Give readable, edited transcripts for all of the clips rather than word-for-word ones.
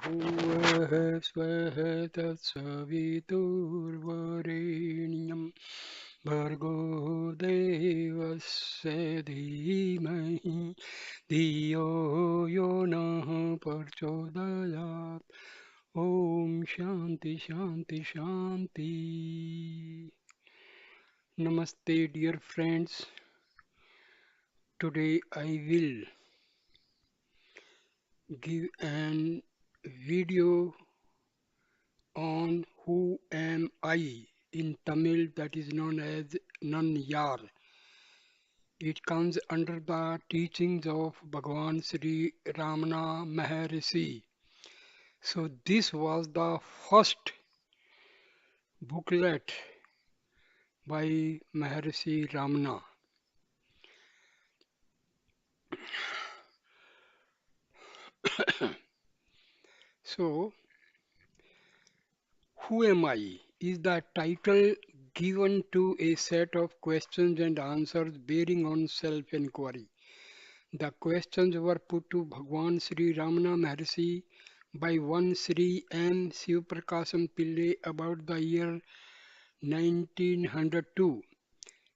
भुवः स्वः तत्सवितुर्वरेण्यं भर्गो देवस्य धीमहि धियो यो नः प्रचोदयात्. Om Shanti Shanti Shanti. Namaste, dear friends. Today I will give an video on who am I in Tamil, that is known as Nanyar. It comes under the teachings of Bhagavan Sri Ramana Maharshi. So this was the first booklet by Maharshi Ramana. So who am I is the title given to a set of questions and answers bearing on self-inquiry. The questions were put to Bhagwan Sri Ramana Maharshi by one Sri N. Sivaprakasam Pillai about the year 1902.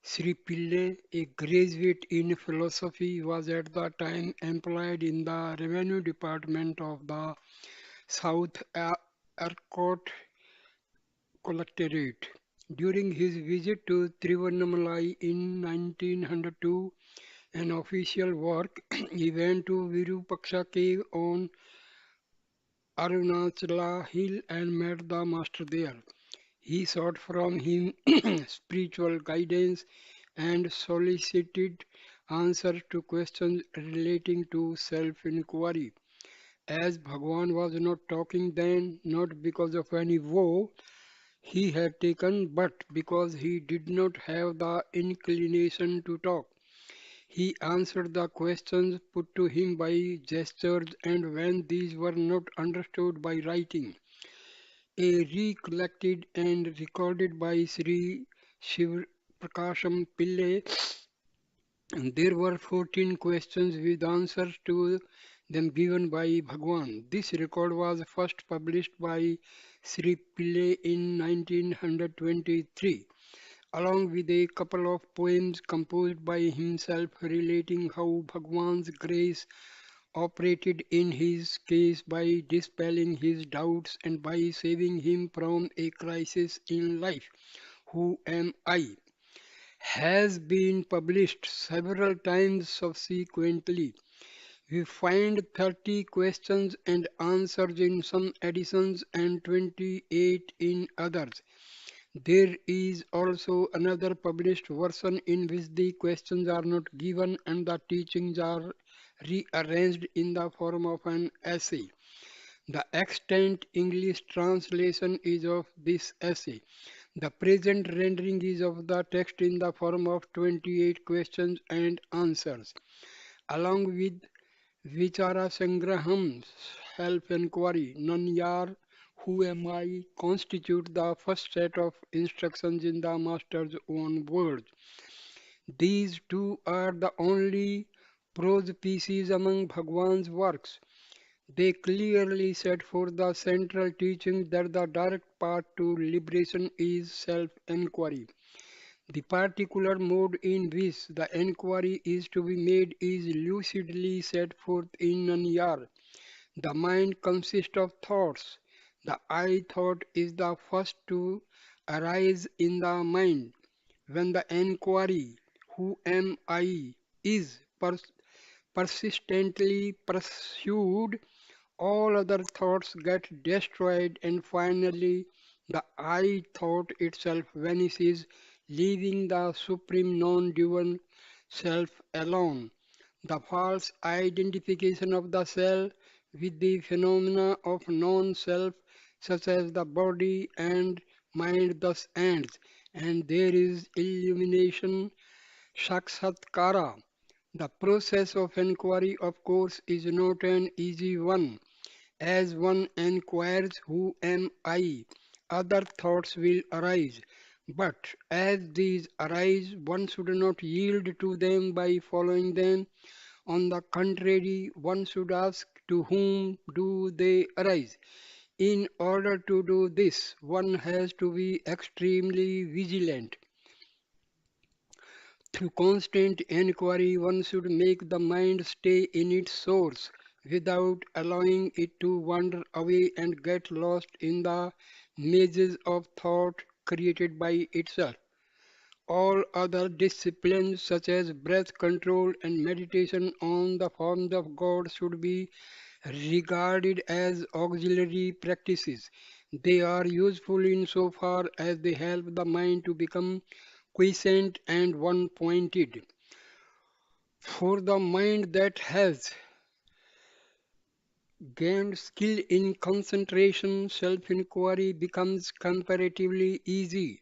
Sri Pillai, a graduate in philosophy, was at the time employed in the revenue department of the South Arcot Collectorate. During his visit to Tiruvannamalai in 1902, an official work, he went to Virupaksha cave on Arunachala hill and met the master there. He sought from him spiritual guidance and solicited answers to questions relating to self-inquiry. As Bhagwan was not talking then, not because of any vow he had taken, but because he did not have the inclination to talk. He answered the questions put to him by gestures, and when these were not understood by writing, a recollected and recorded by Sri Shiv Prakasham Pillai, there were 14 questions with answers to them given by Bhagwan. This record was first published by Sri Pillai in 1923, along with a couple of poems composed by himself relating how Bhagwan's grace operated in his case by dispelling his doubts and by saving him from a crisis in life. Who Am I? Has been published several times subsequently. We find 30 questions and answers in some editions and 28 in others. There is also another published version in which the questions are not given and the teachings are rearranged in the form of an essay. The extant English translation is of this essay. The present rendering is of the text in the form of 28 questions and answers, along with Vichara Sangraham, self-inquiry, Nanyar, who am I, constitute the first set of instructions in the master's own words. These two are the only prose pieces among Bhagwan's works. They clearly set forth the central teaching that the direct path to liberation is self-inquiry. The particular mode in which the inquiry is to be made is lucidly set forth in Nanyar. The mind consists of thoughts. The I thought is the first to arise in the mind. When the inquiry, who am I, is persistently pursued, all other thoughts get destroyed, and finally the I thought itself vanishes, leaving the supreme non-dual self alone. The false identification of the self with the phenomena of non-self, such as the body and mind, thus ends, and there is illumination, sakshatkara. The process of inquiry, of course, is not an easy one. As one inquires, who am I? Other thoughts will arise. But as these arise, one should not yield to them by following them. On the contrary, one should ask to whom do they arise? In order to do this, one has to be extremely vigilant. Through constant inquiry, one should make the mind stay in its source without allowing it to wander away and get lost in the mazes of thought created by itself. All other disciplines, such as breath control and meditation on the forms of God, should be regarded as auxiliary practices. They are useful insofar as they help the mind to become quiescent and one pointed. For the mind that has gained skill in concentration, self inquiry becomes comparatively easy.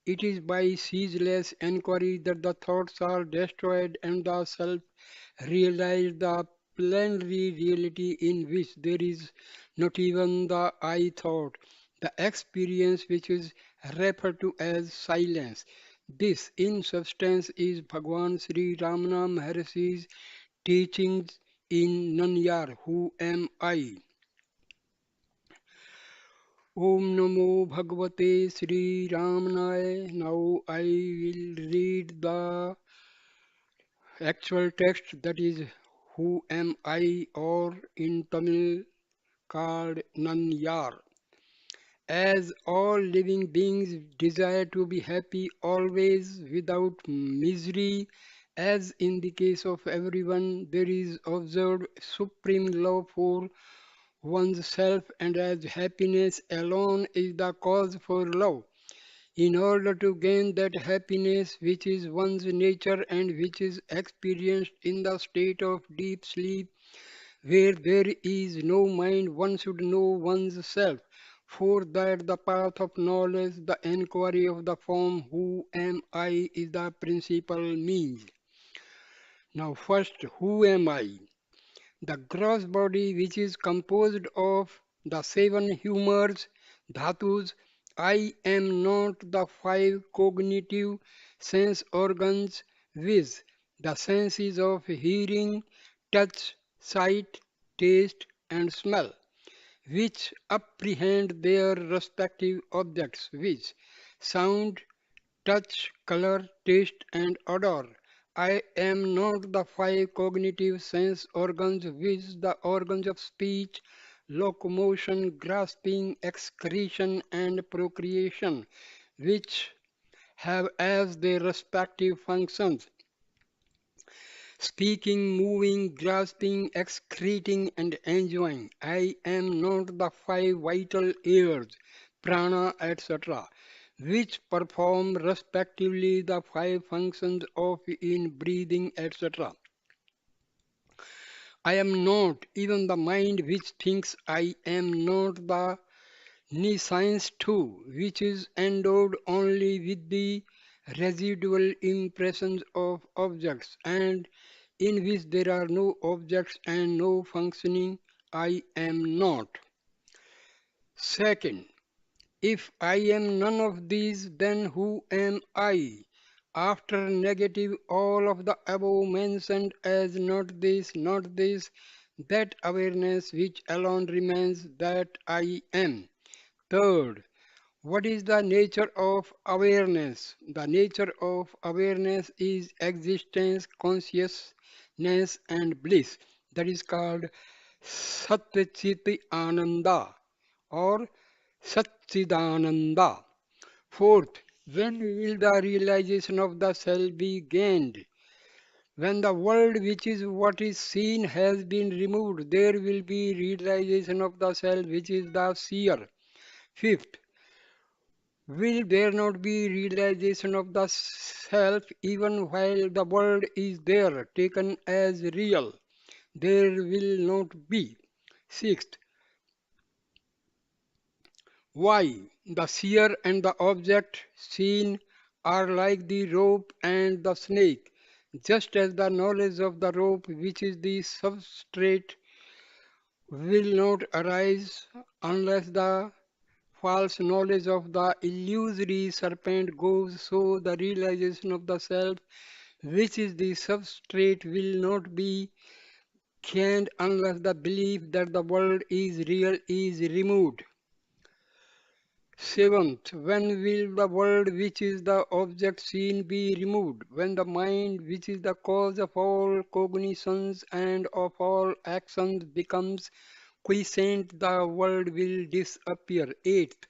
It is by ceaseless inquiry that the thoughts are destroyed and the self realized the plenary reality in which there is not even the I thought, the experience which is referred to as silence. This, in substance, is Bhagwan Sri Ramana Maharshi's teachings in Nanyar, Who Am I? Om Namo Bhagavate Sri Ramanaye. Now I will read the actual text, that is Who Am I, or in Tamil called Nanyar. As all living beings desire to be happy always without misery, as in the case of everyone, there is observed supreme love for one's self, and as happiness alone is the cause for love. In order to gain that happiness which is one's nature and which is experienced in the state of deep sleep, where there is no mind, one should know one's self. For that the path of knowledge, the inquiry of the form who am I is the principal means. Now first, who am I? The gross body which is composed of the seven humors, dhatus. I am not the five cognitive sense organs, viz. The senses of hearing, touch, sight, taste, and smell, which apprehend their respective objects, which sound, touch, color, taste, and odor. I am not the five cognitive sense organs, which the organs of speech, locomotion, grasping, excretion, and procreation, which have as their respective functions speaking, moving, grasping, excreting, and enjoying. I am not the five vital airs, prana, etc., which perform respectively the five functions of in breathing, etc. I am not even the mind which thinks. I am not the nescience too, which is endowed only with the residual impressions of objects, and in which there are no objects and no functioning. I am not. Second, if I am none of these, then who am I? After negative all of the above mentioned as not this, that awareness which alone remains, that I am. Third, what is the nature of awareness? The nature of awareness is existence, consciousness, and bliss. That is called Satchiti Ananda or Satchidananda. Fourth, when will the realization of the self be gained? When the world, which is what is seen, has been removed, there will be realization of the self, which is the seer. Fifth, will there not be realization of the self even while the world is there, taken as real? There will not be. Sixth, why? The seer and the object seen are like the rope and the snake, just as the knowledge of the rope, which is the substrate, will not arise unless the false knowledge of the illusory serpent goes, so the realization of the self which is the substrate, will not be gained unless the belief that the world is real is removed. Seventh, when will the world which is the object seen be removed? When the mind, which is the cause of all cognitions and of all actions, becomes quiescent, the world will disappear. Eighth,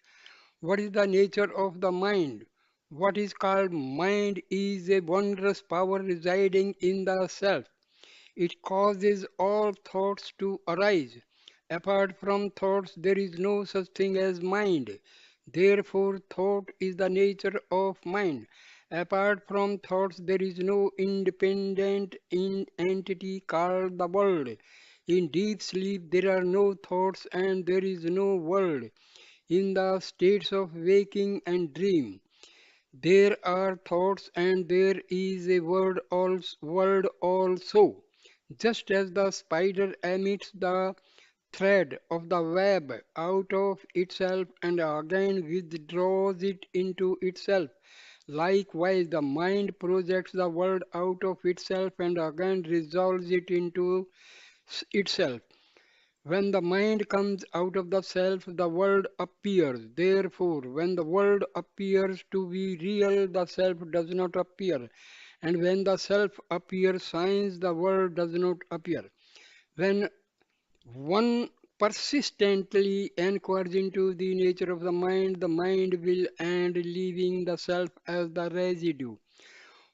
what is the nature of the mind? What is called mind is a wondrous power residing in the self. It causes all thoughts to arise. Apart from thoughts, there is no such thing as mind. Therefore, thought is the nature of mind. Apart from thoughts, there is no independent entity called the world. In deep sleep, there are no thoughts and there is no world. In the states of waking and dream, there are thoughts and there is a world also. Just as the spider emits the thread of the web out of itself and again withdraws it into itself, likewise the mind projects the world out of itself and again resolves it into itself. When the mind comes out of the self, the world appears. Therefore, when the world appears to be real, the self does not appear. And when the self appears science, the world does not appear. When one persistently inquires into the nature of the mind will end leaving the self as the residue.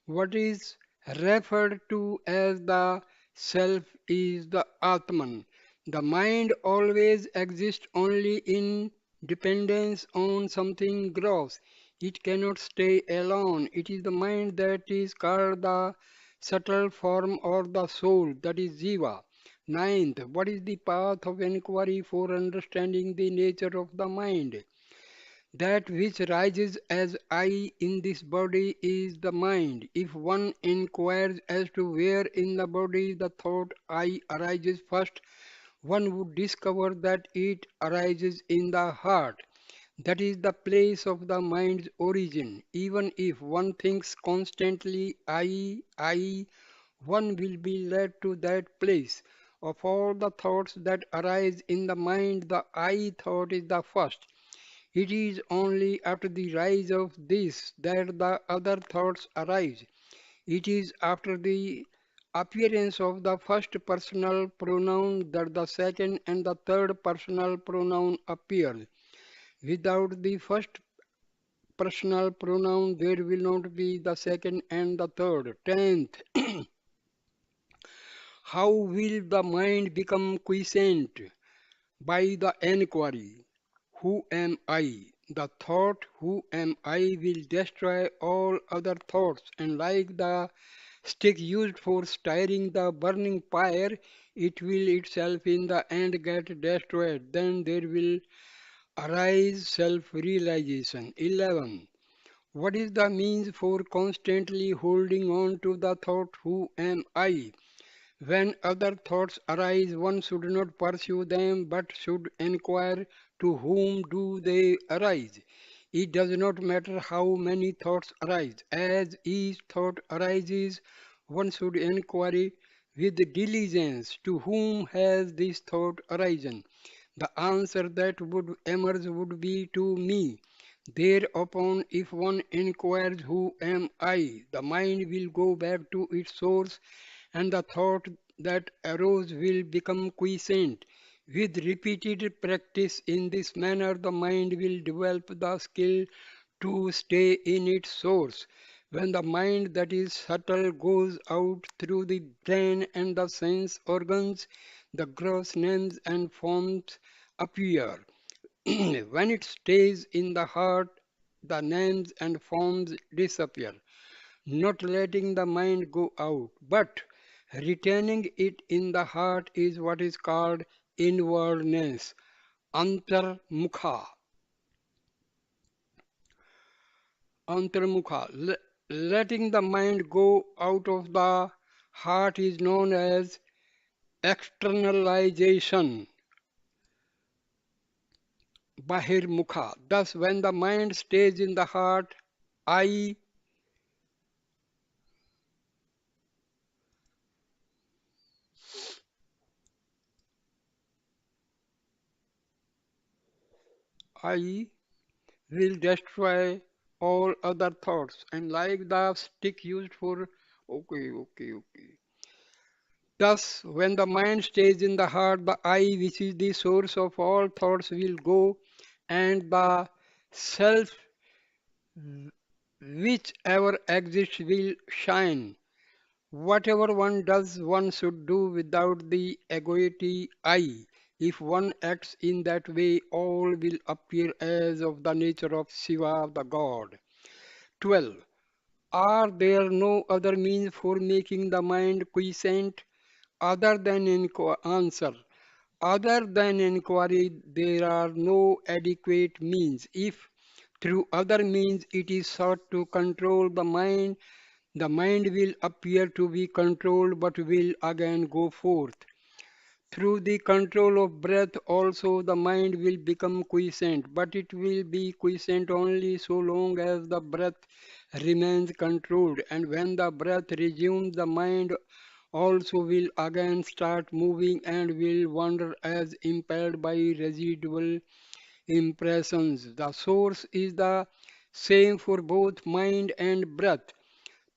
What is referred to as the self is the Atman. The mind always exists only in dependence on something gross. It cannot stay alone. It is the mind that is called the subtle form or the soul, that is Jiva. Ninth, what is the path of inquiry for understanding the nature of the mind? That which rises as I in this body is the mind. If one inquires as to where in the body the thought I arises first, one would discover that it arises in the heart. That is the place of the mind's origin. Even if one thinks constantly one will be led to that place. Of all the thoughts that arise in the mind, the I thought is the first. It is only after the rise of this that the other thoughts arise. It is after the appearance of the first personal pronoun that the second and the third personal pronoun appear. Without the first personal pronoun, there will not be the second and the third. Tenth, how will the mind become quiescent? By the enquiry, who am I? The thought, who am I, will destroy all other thoughts, and like the stick used for stirring the burning fire, it will itself in the end get destroyed. Then there will arise self realization. 11. What is the means for constantly holding on to the thought, who am I? When other thoughts arise, one should not pursue them but should inquire to whom do they arise. It does not matter how many thoughts arise. As each thought arises, one should inquire with diligence to whom has this thought arisen. The answer that would emerge would be to me. Thereupon, if one inquires who am I, the mind will go back to its source and the thought that arose will become quiescent. With repeated practice in this manner, the mind will develop the skill to stay in its source. When the mind that is subtle goes out through the brain and the sense organs, the gross names and forms appear. When it stays in the heart, the names and forms disappear. Not letting the mind go out, but retaining it in the heart is what is called inwardness, antarmukha. Antarmukha. Letting the mind go out of the heart is known as externalization, bahirmukha. Thus, when the mind stays in the heart, I I will destroy all other thoughts. And like the stick used for, okay. Thus, when the mind stays in the heart, the I, which is the source of all thoughts, will go, and the self, which ever exists, will shine. Whatever one does, one should do without the egoity I. If one acts in that way, all will appear as of the nature of Shiva, the God. 12. Are there no other means for making the mind quiescent other than answer? Other than inquiry, there are no adequate means. If through other means it is sought to control the mind will appear to be controlled but will again go forth. Through the control of breath also the mind will become quiescent, but it will be quiescent only so long as the breath remains controlled, and when the breath resumes the mind also will again start moving and will wander as impelled by residual impressions. The source is the same for both mind and breath.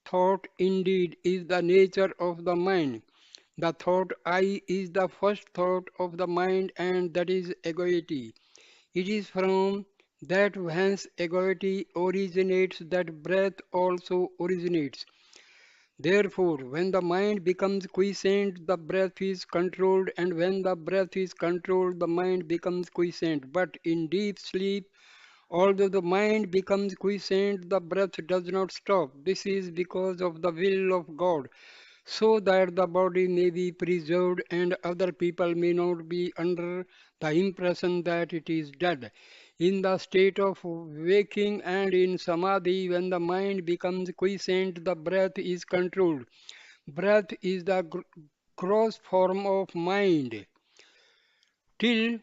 Thought indeed is the nature of the mind. The thought I is the first thought of the mind, and that is egoity. It is from that whence egoity originates that breath also originates. Therefore, when the mind becomes quiescent, the breath is controlled, and when the breath is controlled, the mind becomes quiescent. But in deep sleep, although the mind becomes quiescent, the breath does not stop. This is because of the will of God, so that the body may be preserved and other people may not be under the impression that it is dead. In the state of waking and in samadhi, when the mind becomes quiescent, the breath is controlled. Breath is the gross form of mind. Till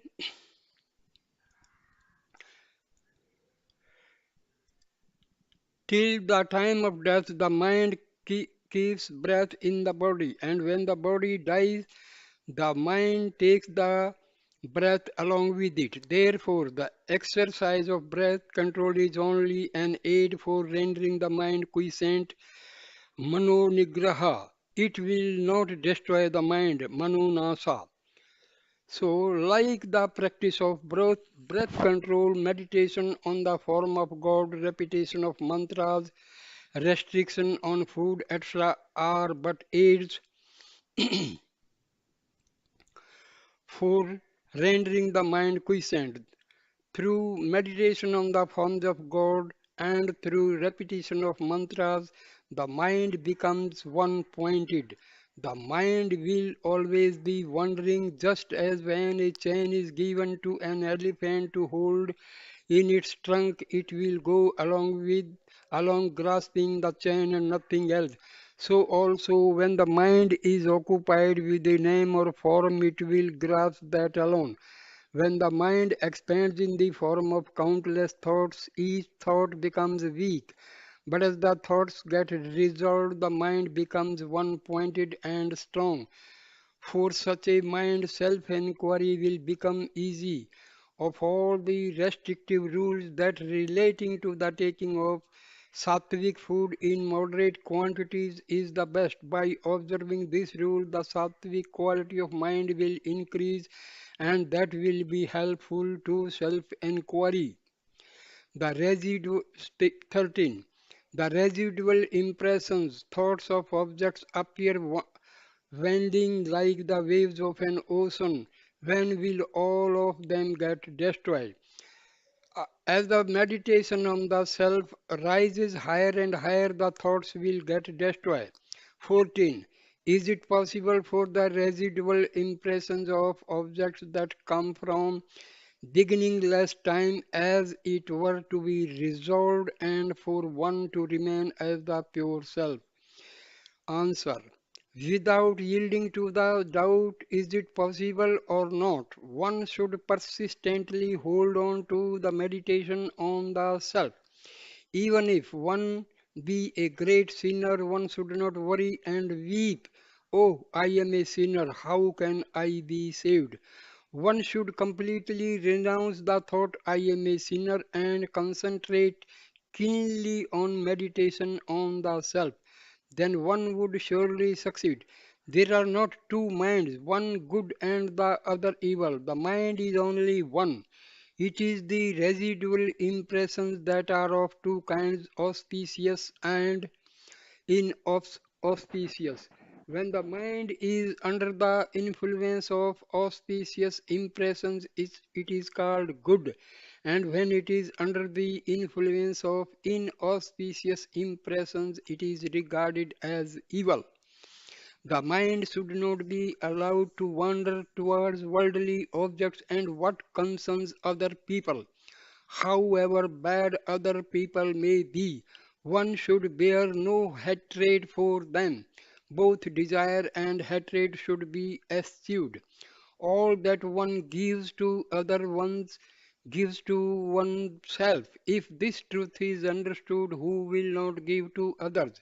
Till the time of death, the mind keeps breath in the body, and when the body dies, the mind takes the breath along with it. Therefore, the exercise of breath control is only an aid for rendering the mind quiescent, mano nigraha. It will not destroy the mind, mano nasa. So, like the practice of breath control, meditation on the form of God, repetition of mantras, restriction on food, etc., are but aids for rendering the mind quiescent. Through meditation on the forms of God and through repetition of mantras, the mind becomes one pointed. The mind will always be wandering, just as when a chain is given to an elephant to hold in its trunk, it will go along grasping the chain and nothing else. So also when the mind is occupied with a name or form, it will grasp that alone. When the mind expands in the form of countless thoughts, each thought becomes weak. But as the thoughts get resolved, the mind becomes one pointed and strong. For such a mind, self inquiry will become easy. Of all the restrictive rules that relating to the taking of sattvic food in moderate quantities is the best. By observing this rule, the sattvic quality of mind will increase and that will be helpful to self inquiry. The residue 13. The residual impressions, thoughts of objects appear wending like the waves of an ocean. When will all of them get destroyed? As the meditation on the self rises higher and higher, the thoughts will get destroyed. 14. Is it possible for the residual impressions of objects that come from beginningless time as it were to be resolved and for one to remain as the pure self? Answer. Without yielding to the doubt, is it possible or not? One should persistently hold on to the meditation on the self. Even if one be a great sinner, one should not worry and weep. Oh, I am a sinner, how can I be saved? One should completely renounce the thought I am a sinner and concentrate keenly on meditation on the self. Then one would surely succeed. There are not two minds, one good and the other evil. The mind is only one. It is the residual impressions that are of two kinds, auspicious and inauspicious. When the mind is under the influence of auspicious impressions, it is called good, and when it is under the influence of inauspicious impressions, it is regarded as evil. The mind should not be allowed to wander towards worldly objects and what concerns other people. However bad other people may be, one should bear no hatred for them. Both desire and hatred should be eschewed. All that one gives to other ones gives to oneself. If this truth is understood, who will not give to others?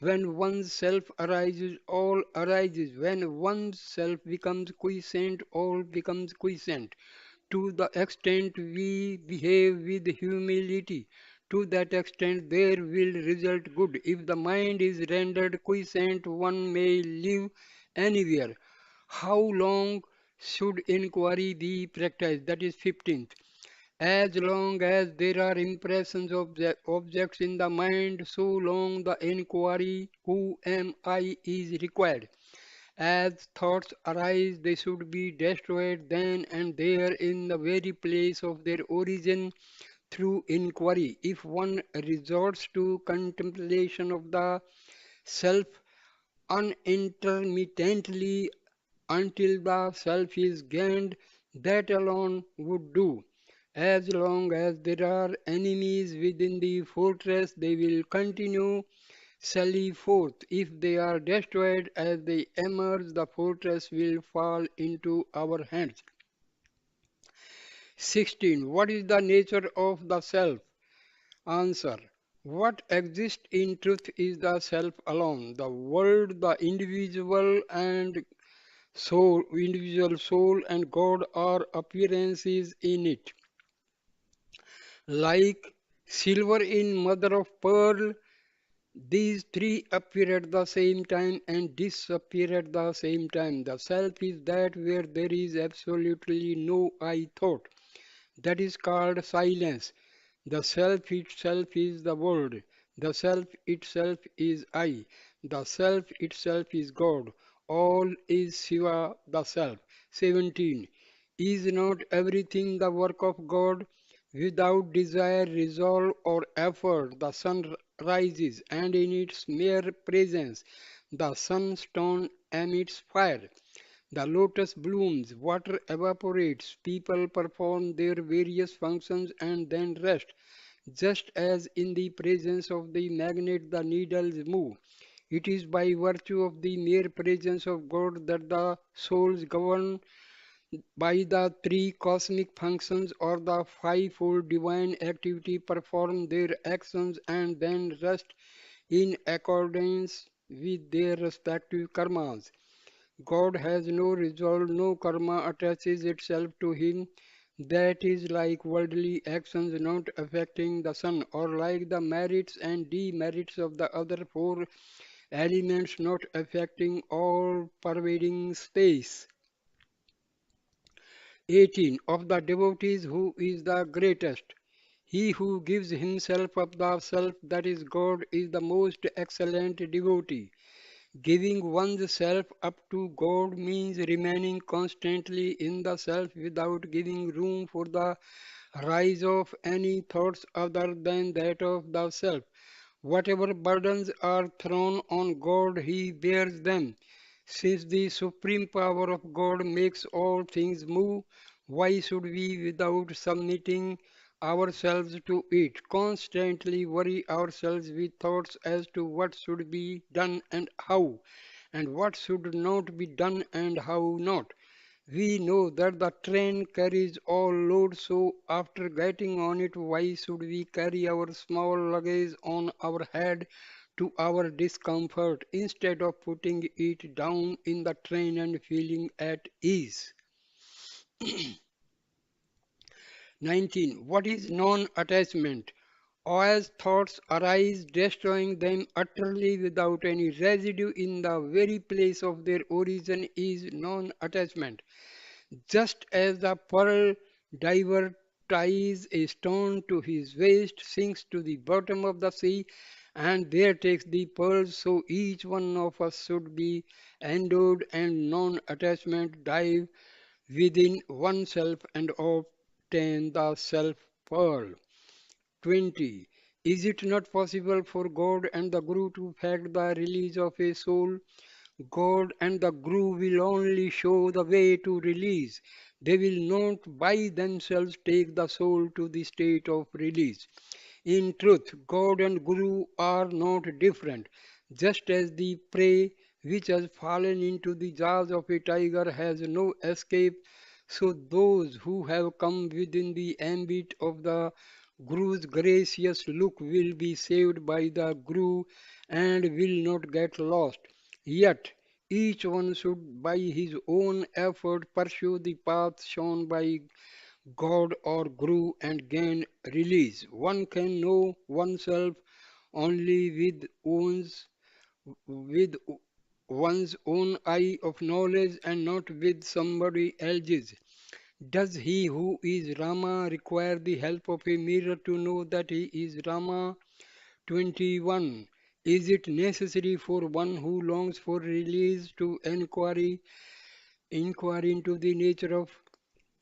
When one's self arises, all arises. When one's self becomes quiescent, all becomes quiescent. To the extent we behave with humility, to that extent there will result good. If the mind is rendered quiescent, one may live anywhere. How long should inquiry be practiced? That is 15th. As long as there are impressions of the objects in the mind, so long the inquiry, who am I, is required. As thoughts arise, they should be destroyed then and there in the very place of their origin through inquiry. If one resorts to contemplation of the self unintermittently until the self is gained, that alone would do. As long as there are enemies within the fortress, they will continue sally forth. If they are destroyed as they emerge, the fortress will fall into our hands. 16. What is the nature of the self? Answer. What exists in truth is the self alone. The world, the individual soul and God are appearances in it. Like silver in mother of pearl, these three appear at the same time and disappear at the same time. The self is that where there is absolutely no I thought. That is called silence. The self itself is the world. The self itself is I. The self itself is God. All is Shiva, the self. 17. Is not everything the work of God? Without desire, resolve, or effort, the sun rises, and in its mere presence, the sunstone emits fire. The lotus blooms, water evaporates, people perform their various functions and then rest. Just as in the presence of the magnet the needles move. It is by virtue of the mere presence of God that the souls govern by the three cosmic functions or the fivefold divine activity perform their actions and then rest in accordance with their respective karmas. God has no resolve, no karma attaches itself to him. That is like worldly actions not affecting the sun, or like the merits and demerits of the other four elements not affecting all pervading space. 18. Of the devotees, who is the greatest? He who gives himself up the self, that is God, is the most excellent devotee. Giving one's self up to God means remaining constantly in the self without giving room for the rise of any thoughts other than that of the self. Whatever burdens are thrown on God, He bears them. Since the supreme power of God makes all things move, why should we, without submitting ourselves to it, constantly worry ourselves with thoughts as to what should be done and what should not be done and how not? We know that the train carries all loads, so after getting on it, why should we carry our small luggage on our head to our discomfort instead of putting it down in the train and feeling at ease? 19. What is non attachment? As thoughts arise, destroying them utterly without any residue in the very place of their origin is non attachment. Just as the pearl diver ties a stone to his waist, sinks to the bottom of the sea, and there takes the pearls, so each one of us should be endowed and non attachment, dive within oneself and obtain the self pearl. 20. Is it not possible for God and the Guru to effect the release of a soul? God and the Guru will only show the way to release. They will not by themselves take the soul to the state of release. In truth, God and Guru are not different. Just as the prey which has fallen into the jaws of a tiger has no escape, so those who have come within the ambit of the Guru's gracious look will be saved by the Guru and will not get lost. Yet, each one should by his own effort pursue the path shown by God or Guru and gain release. One can know oneself only with one's own eye of knowledge and not with somebody else's. Does he who is Rama require the help of a mirror to know that he is Rama? 21. Is it necessary for one who longs for release to inquire into the nature of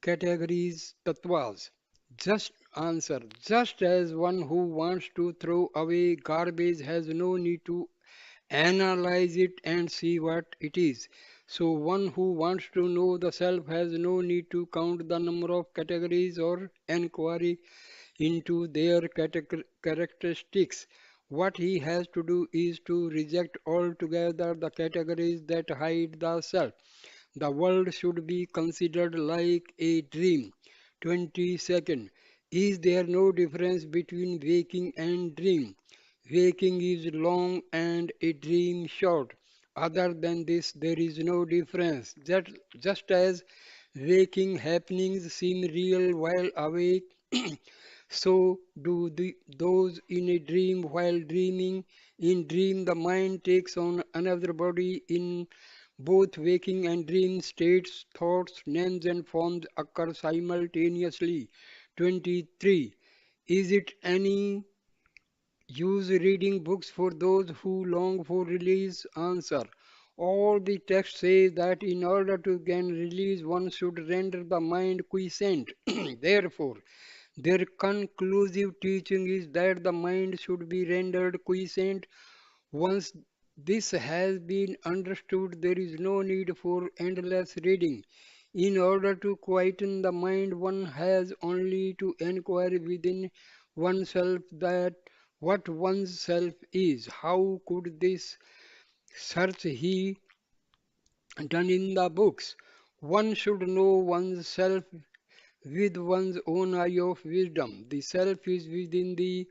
categories, tattvas? Just answer. Just as one who wants to throw away garbage has no need to analyze it and see what it is. So one who wants to know the self has no need to count the number of categories or inquiry into their characteristics. What he has to do is to reject altogether the categories that hide the self. The world should be considered like a dream. 22nd. Is there no difference between waking and dream? Waking is long and a dream short. Other than this, there is no difference. Just as waking happenings seem real while awake, so do those in a dream while dreaming. In dream, the mind takes on another body. In both waking and dream states, thoughts, names, and forms occur simultaneously. 23. Is it any use reading books for those who long for release? Answer. All the text says that in order to gain release, one should render the mind quiescent. Therefore, their conclusive teaching is that the mind should be rendered quiescent. Once this has been understood, there is no need for endless reading. In order to quieten the mind, one has only to inquire within oneself that what one's self is. How could this search he done in the books? One should know one's self with one's own eye of wisdom. The self is within the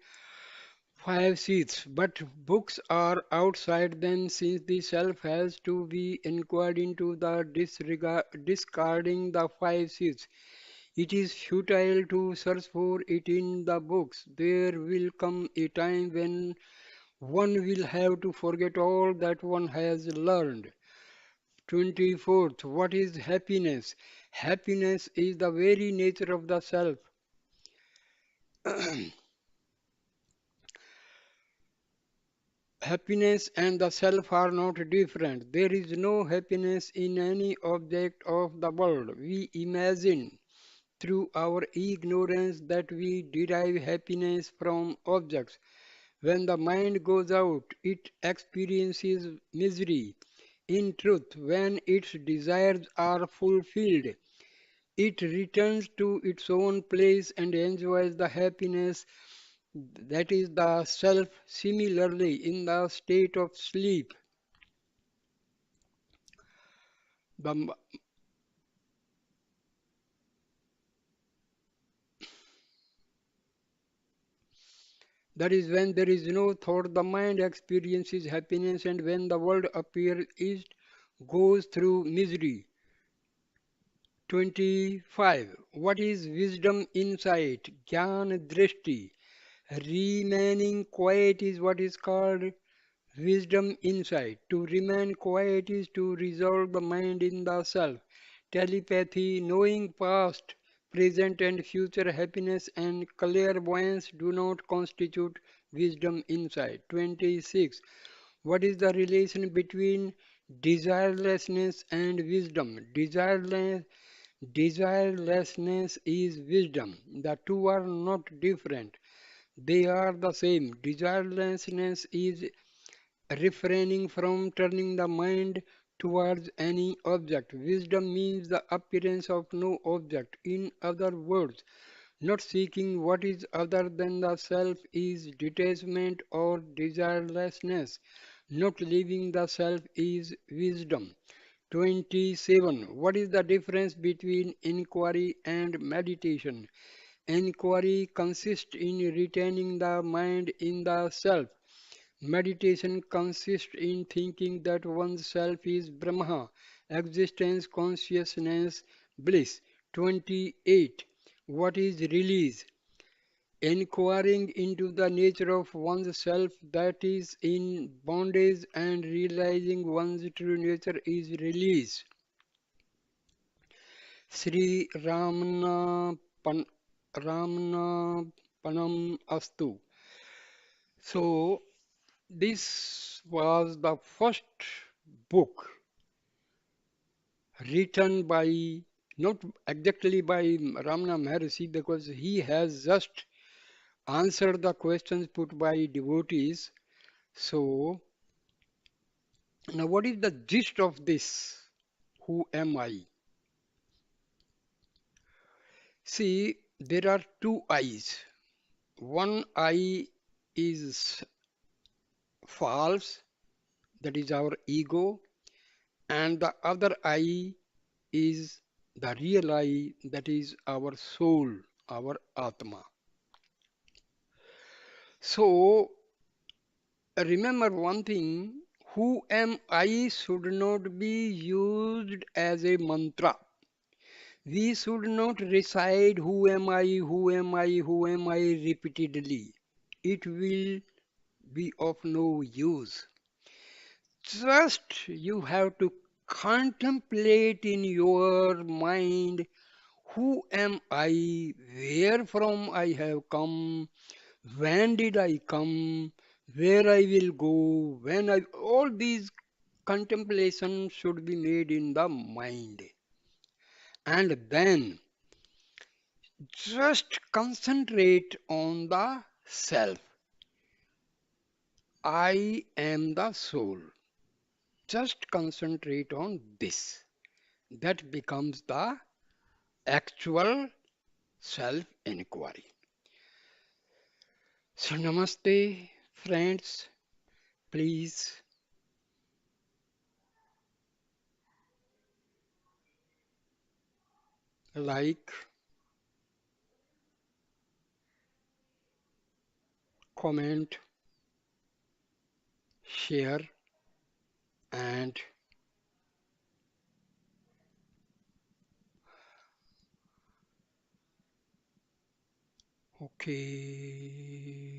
five seats, but books are outside them since the self has to be inquired into the discarding the five seats. It is futile to search for it in the books. There will come a time when one will have to forget all that one has learned. 24th. What is happiness? Happiness is the very nature of the self. Happiness and the self are not different. There is no happiness in any object of the world. We imagine through our ignorance that we derive happiness from objects. When the mind goes out, it experiences misery. In truth, when its desires are fulfilled, it returns to its own place and enjoys the happiness that is the self. Similarly, in the state of sleep, the, that is when there is no thought, the mind experiences happiness, and when the world appears, it goes through misery. 25. What is wisdom insight? Gyan drishti. Remaining quiet is what is called wisdom insight. To remain quiet is to resolve the mind in the self. Telepathy, knowing past, present, and future happiness and clairvoyance do not constitute wisdom insight. 26. What is the relation between desirelessness and wisdom? Desirelessness is wisdom. The two are not different. They are the same. Desirelessness is refraining from turning the mind towards any object. Wisdom means the appearance of no object. In other words, not seeking what is other than the self is detachment or desirelessness. Not leaving the self is wisdom. 27. What is the difference between inquiry and meditation? Inquiry consists in retaining the mind in the self. Meditation consists in thinking that one's self is Brahma, existence, consciousness, bliss. 28. What is release? Inquiring into the nature of one's self that is in bondage and realizing one's true nature is release. Sri Ramana Ramana Panam Astu. So, this was the first book written by, not exactly by Ramana Maharshi, because he has just answered the questions put by devotees. So, now what is the gist of this? Who am I? See, there are two eyes. One eye is false, that is our ego, and the other eye is the real I, that is our soul, our Atma. So remember one thing, who am I should not be used as a mantra. We should not recite who am I, who am I, who am I repeatedly. It will be of no use. Just you have to contemplate in your mind, who am I? Where from I have come? When did I come? Where I will go? All these contemplations should be made in the mind. And then just concentrate on the self. I am the soul. Just concentrate on this. That becomes the actual self inquiry. So, namaste, friends. Please like, comment, share, and okay.